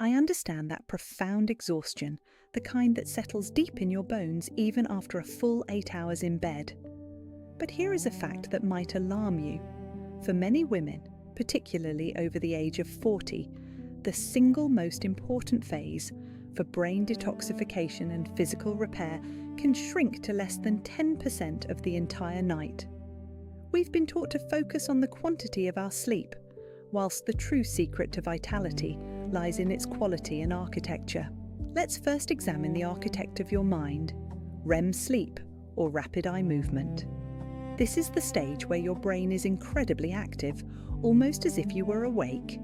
I understand that profound exhaustion, the kind that settles deep in your bones even after a full 8 hours in bed. But here is a fact that might alarm you. For many women, particularly over the age of 40, the single most important phase for brain detoxification and physical repair can shrink to less than 10% of the entire night. We've been taught to focus on the quantity of our sleep, whilst the true secret to vitality lies in its quality and architecture. Let's first examine the architect of your mind, REM sleep, or rapid eye movement. This is the stage where your brain is incredibly active, almost as if you were awake.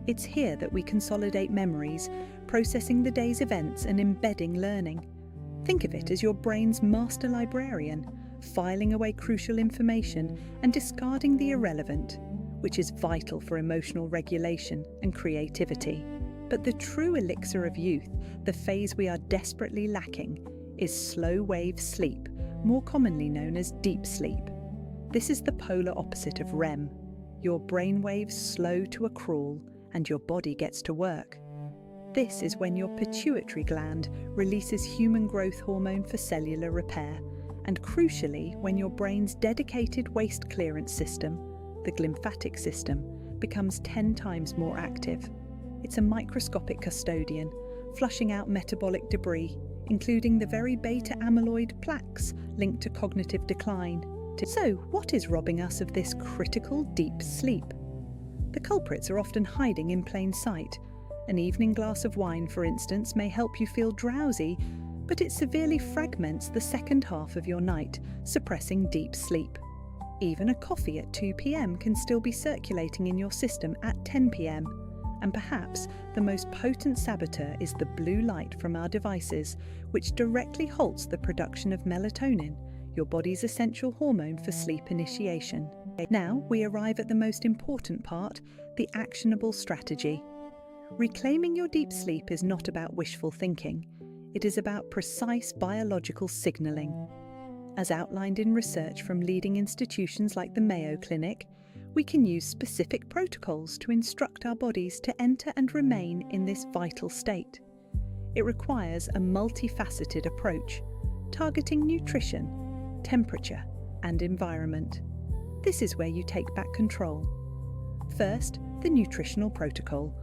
It's here that we consolidate memories, processing the day's events and embedding learning. Think of it as your brain's master librarian, filing away crucial information and discarding the irrelevant, which is vital for emotional regulation and creativity. But the true elixir of youth, the phase we are desperately lacking, is slow-wave sleep, more commonly known as deep sleep. This is the polar opposite of REM. Your brainwaves slow to a crawl and your body gets to work. This is when your pituitary gland releases human growth hormone for cellular repair, and crucially, when your brain's dedicated waste clearance system, the glymphatic system, becomes 10 times more active. It's a microscopic custodian, flushing out metabolic debris, including the very beta amyloid plaques linked to cognitive decline. So, what is robbing us of this critical deep sleep? The culprits are often hiding in plain sight. An evening glass of wine, for instance, may help you feel drowsy, but it severely fragments the second half of your night, suppressing deep sleep. Even a coffee at 2 p.m. can still be circulating in your system at 10 p.m. And perhaps the most potent saboteur is the blue light from our devices, which directly halts the production of melatonin, your body's essential hormone for sleep initiation. Now we arrive at the most important part, the actionable strategy. Reclaiming your deep sleep is not about wishful thinking. It is about precise biological signaling. As outlined in research from leading institutions like the Mayo Clinic, we can use specific protocols to instruct our bodies to enter and remain in this vital state. It requires a multifaceted approach, targeting nutrition, temperature, and environment. This is where you take back control. First, the nutritional protocol.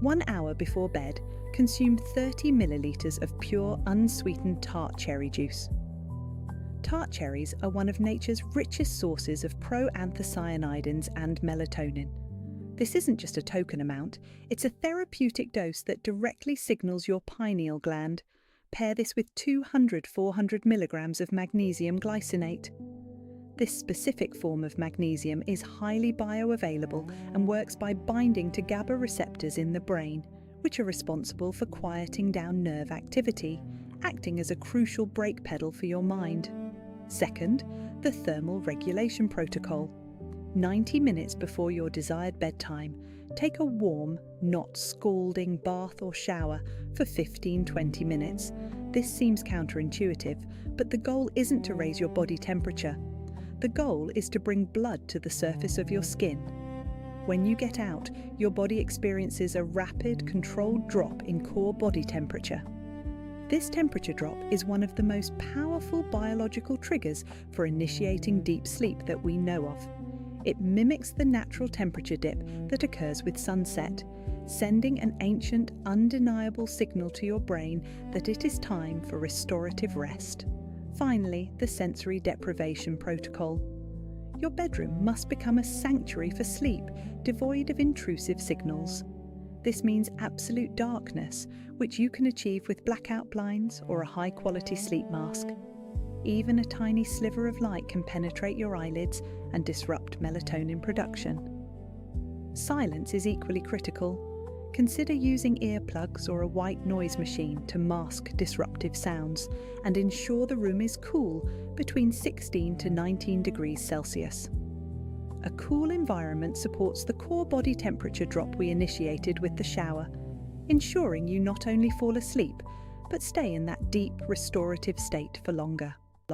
1 hour before bed, consume 30 milliliters of pure, unsweetened tart cherry juice. Tart cherries are one of nature's richest sources of proanthocyanidins and melatonin. This isn't just a token amount, it's a therapeutic dose that directly signals your pineal gland. Pair this with 200-400 milligrams of magnesium glycinate. This specific form of magnesium is highly bioavailable and works by binding to GABA receptors in the brain, which are responsible for quieting down nerve activity, acting as a crucial brake pedal for your mind. Second, the thermal regulation protocol. 90 minutes before your desired bedtime, take a warm, not scalding bath or shower for 15-20 minutes. This seems counterintuitive, but the goal isn't to raise your body temperature. The goal is to bring blood to the surface of your skin. When you get out, your body experiences a rapid, controlled drop in core body temperature. This temperature drop is one of the most powerful biological triggers for initiating deep sleep that we know of. It mimics the natural temperature dip that occurs with sunset, sending an ancient, undeniable signal to your brain that it is time for restorative rest. Finally, the sensory deprivation protocol. Your bedroom must become a sanctuary for sleep, devoid of intrusive signals. This means absolute darkness, which you can achieve with blackout blinds or a high-quality sleep mask. Even a tiny sliver of light can penetrate your eyelids and disrupt melatonin production. Silence is equally critical. Consider using earplugs or a white noise machine to mask disruptive sounds and ensure the room is cool between 16 to 19 degrees Celsius. A cool environment supports the core body temperature drop we initiated with the shower, ensuring you not only fall asleep, but stay in that deep, restorative state for longer.